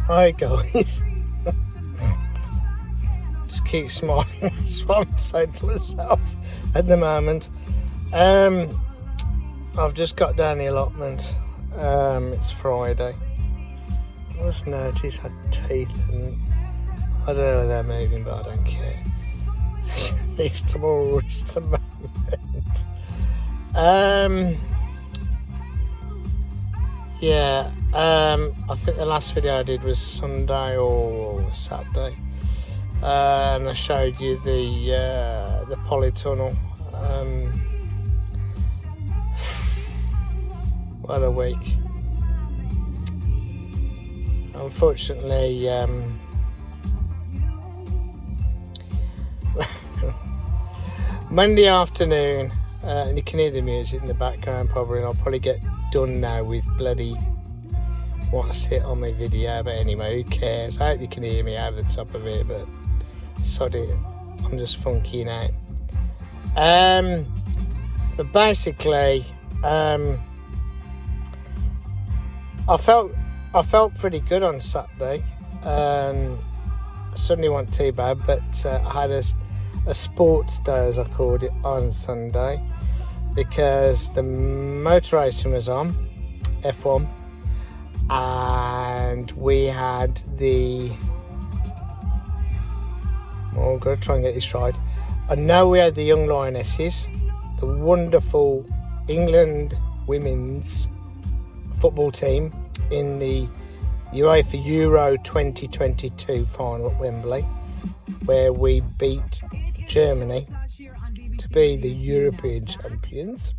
Hi guys. Just keep smiling. That's what I'm saying to myself at the moment. I've just got down the allotment. It's Friday. I just noticed I had teeth, and I don't know whether they're moving, but I don't care. At least I'm all right at the moment. I think the last video I did was Sunday or Saturday, and I showed you the polytunnel. What a week! Unfortunately, Monday afternoon, and you can hear the music in the background probably, and I'll probably get done now with bloody what's it on my video, but anyway, who cares? I hope you can hear me over the top of it, but sod it, I'm just funky now. But basically, I felt pretty good on Saturday. Suddenly wasn't too bad, but I had a sports day, as I called it, on Sunday, because the motor racing was on, F1, and we had I've got to try and get this right. I know we had the Young Lionesses, the wonderful England women's football team, in the UEFA Euro 2022 final at Wembley, where we beat Germany to be the European champions.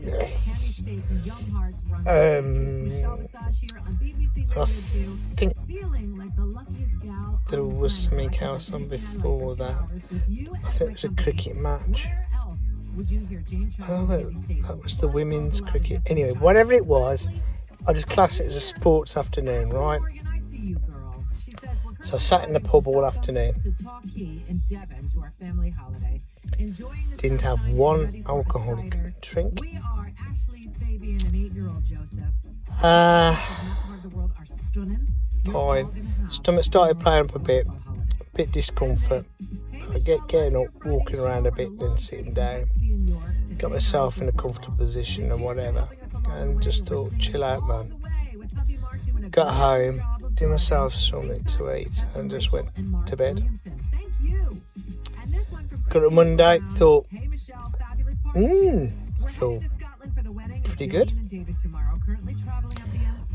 Yes. I think there was something else on before that. I think it was a cricket match. Oh, that was the women's cricket. Anyway, whatever it was, I just class it as a sports afternoon, right? So I sat in the pub all afternoon. Didn't have one alcoholic drink. Fine. Stomach started playing up a bit discomfort. I getting up, walking around a bit, then sitting down. Got myself in a comfortable position and whatever, and just thought, chill out, man. Got home, did myself something to eat, and just went to bed. Got up Monday, thought, I feel pretty good.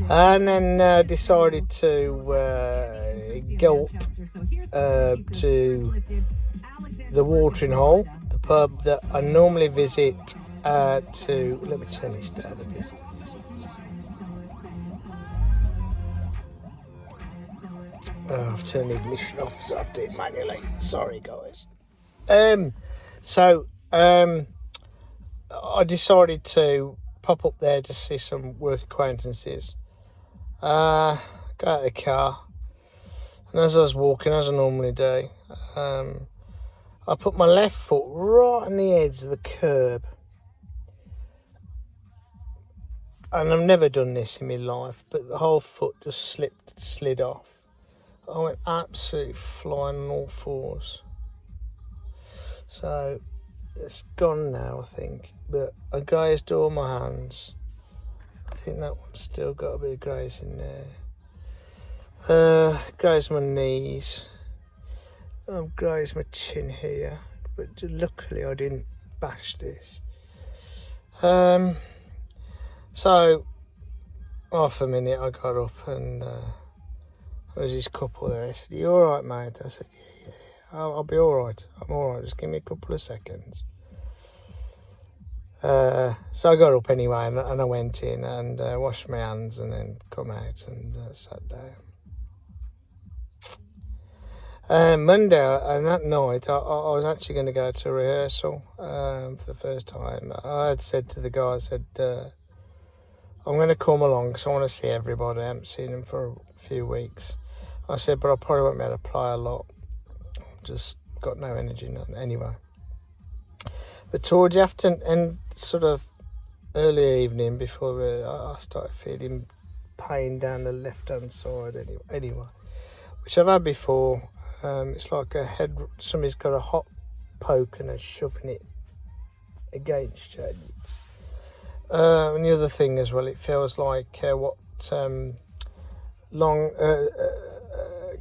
And then decided to go up to the watering hole, the pub that I normally visit to. Let me turn this down a bit. I've turned the ignition off, so I've done it manually. Sorry, guys. I decided to pop up there to see some work acquaintances. Got out of the car, and as I was walking, as I normally do, I put my left foot right on the edge of the curb. And I've never done this in my life, but the whole foot just slid off. I went absolutely flying on all fours. So it's gone now, I think. But I grazed all my hands. I think that one's still got a bit of graze in there. Grazed my knees. I've grazed my chin here. But luckily I didn't bash this. So half a minute I got up, and there was this couple there. They said, "You alright, mate?" I said, yeah. I'll be alright. I'm alright, just give me a couple of seconds. So I got up anyway, and I went in and washed my hands, and then come out and sat down. Monday, and that night, I was actually going to go to rehearsal for the first time. I had said to the guy, I said, I'm going to come along because I want to see everybody. I haven't seen them for a few weeks. I said, but I probably won't be able to play a lot. I've just got no energy anyway. But towards the afternoon and sort of early evening, before I started feeling pain down the left-hand side anyway, which I've had before. It's like a head, somebody's got a hot poke and is shoving it against you. And the other thing as well, it feels like what long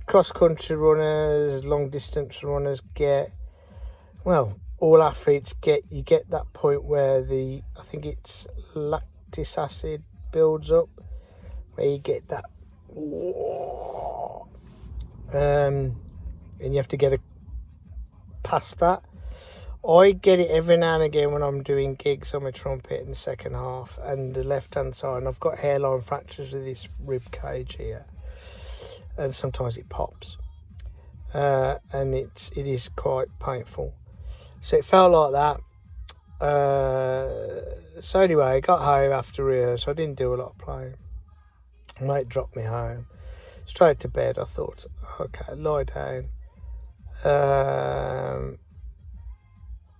cross-country runners, long-distance runners get. Well, all athletes get. You get that point where I think it's lactic acid builds up, where you get that, and you have to get past that. I get it every now and again when I'm doing gigs on my trumpet in the second half and the left-hand side. And I've got hairline fractures of this rib cage here, and sometimes it pops, and it is quite painful. So it felt like that. So anyway, I got home after rehearsal. I didn't do a lot of playing. My mate dropped me home, straight to bed. I thought, okay, lie down.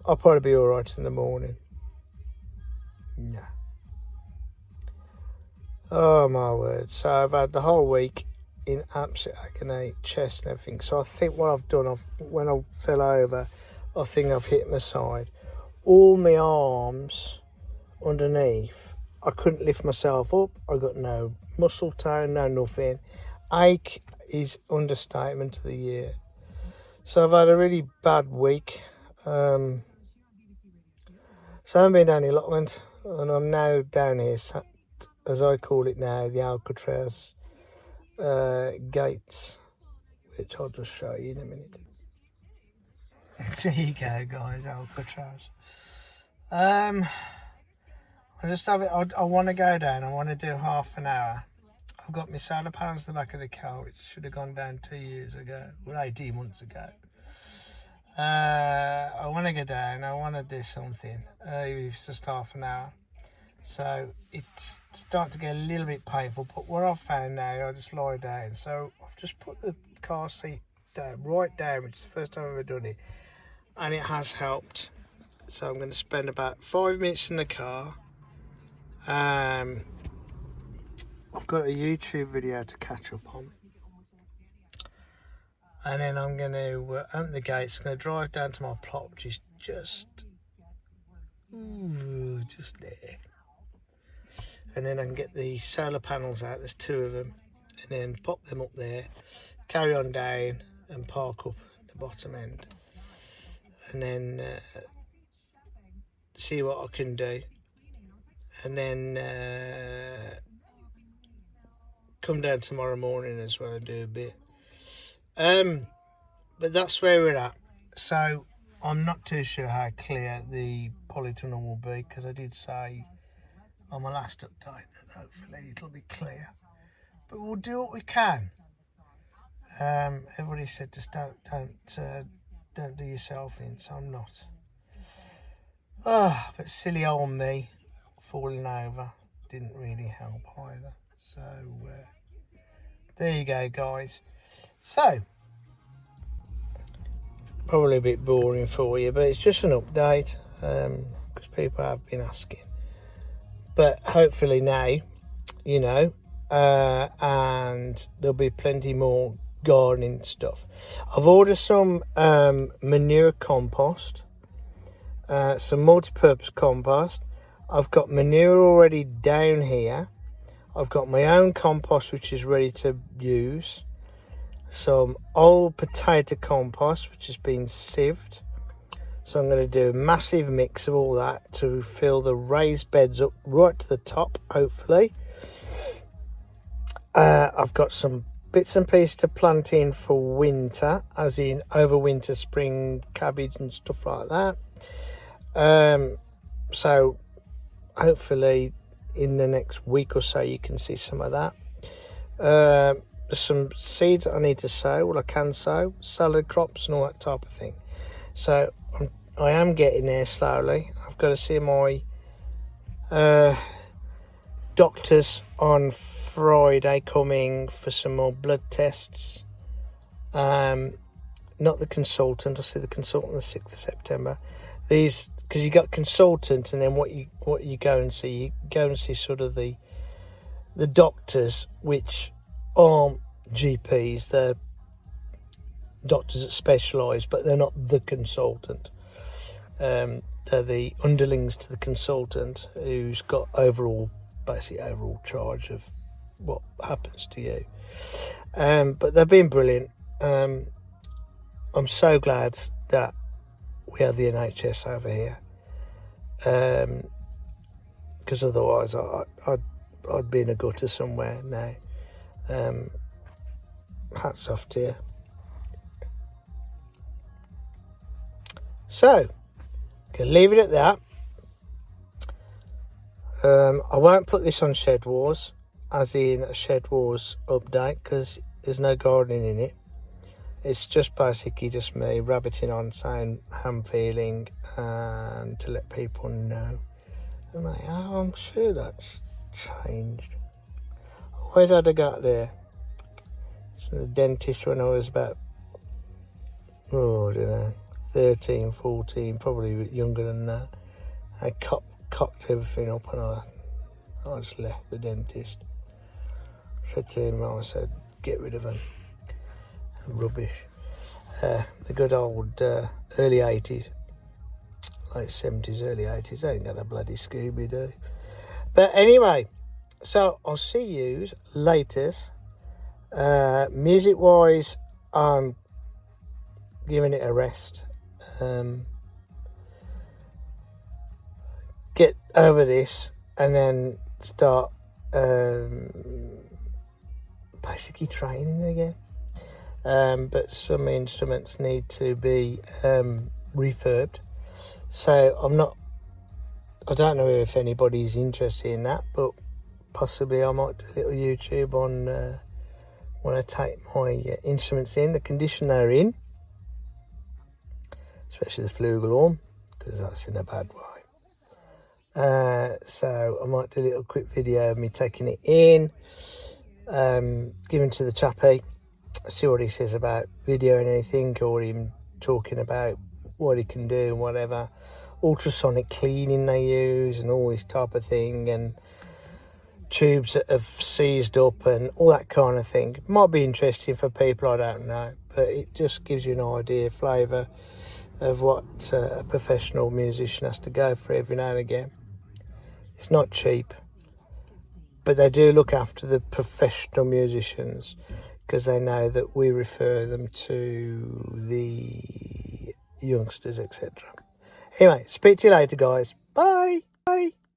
I'll probably be all right in the morning. Yeah. Oh my word! So I've had the whole week in absolute agony, chest and everything. So I think what I've done, when I fell over, I think I've hit my side. All my arms underneath, I couldn't lift myself up. I got no muscle tone, no nothing. Ache is understatement of the year. So I've had a really bad week. So I've been down the allotment, and I'm now down here, sat, as I call it now, the Alcatraz gates, which I'll just show you in a minute. There you go, guys, Alcatraz. I just have it. I want to go down. I want to do half an hour. I've got my solar panels at the back of the car, which should have gone down 2 years ago, well, 18 months ago. I want to go down. I want to do something. It's just half an hour, so it's starting to get a little bit painful. But what I've found now, I just lie down. So I've just put the car seat down, right down, which is the first time I've ever done it, and it has helped. So I'm going to spend about 5 minutes in the car. I've got a YouTube video to catch up on. And then I'm going to open the gates, I'm going to drive down to my plot, which is just there. And then I can get the solar panels out, there's 2 of them, and then pop them up there, carry on down and park up the bottom end. And then see what I can do. And then come down tomorrow morning as well and do a bit. But that's where we're at. So I'm not too sure how clear the polytunnel will be, because I did say on my last update that hopefully it'll be clear. But we'll do what we can. Everybody said just don't do yourself in, so I'm not. But silly old me falling over didn't really help either. So there you go, guys. So probably a bit boring for you, but it's just an update, because people have been asking. But hopefully now, you know, and there'll be plenty more gardening stuff. I've ordered some manure compost, some multi-purpose compost. I've got manure already down here. I've got my own compost which is ready to use. Some old potato compost which has been sieved. So I'm going to do a massive mix of all that to fill the raised beds up right to the top, hopefully. I've got some bits and pieces to plant in for winter, as in overwinter spring cabbage and stuff like that. So hopefully in the next week or so you can see some of that. There's some seeds I need to sow. Well, I can sow salad crops and all that type of thing. So I am getting there slowly. I've got to see my doctors on Friday coming for some more blood tests. Not the consultant. I'll see the consultant on the 6th of September. These, because you got consultant, and then what you go and see, you go and see sort of the the doctors, which aren't GPs, they're doctors that specialise, but they're not the consultant. They're the underlings to the consultant, who's got basically overall charge of what happens to you. But they've been brilliant. I'm so glad that we have the NHS over here, because otherwise I'd be in a gutter somewhere now. Hats off to you. So, can leave it at that. I won't put this on Shed Wars, as in a Shed Wars update, because there's no gardening in it. It's just basically just me rabbiting on, saying how I'm feeling, and to let people know. I'm like, oh, I'm sure that's changed. I always had to go there. So the dentist when I was about, I don't know, 13, 14, probably younger than that. I cocked everything up, and I just left the dentist. Said to him, I said, get rid of them. Rubbish. The good old early 80s, late 70s, early 80s, they ain't got a bloody Scooby-Doo. But anyway, so I'll see you later. Music-wise, I'm giving it a rest. Get over this and then start basically training again. But some instruments need to be refurbed. So I don't know if anybody's interested in that, but possibly I might do a little YouTube on when I take my instruments in, the condition they're in, especially the flugelhorn, because that's in a bad way. So I might do a little quick video of me taking it in, giving to the chappie, see what he says about videoing anything, or him talking about what he can do and whatever. Ultrasonic cleaning they use and all this type of thing, and tubes that have seized up and all that kind of thing. It might be interesting for people, I don't know, but it just gives you an idea, flavour of what a professional musician has to go through every now and again. It's not cheap, but they do look after the professional musicians, because they know that we refer them to the youngsters, etc. Anyway, speak to you later, guys. Bye.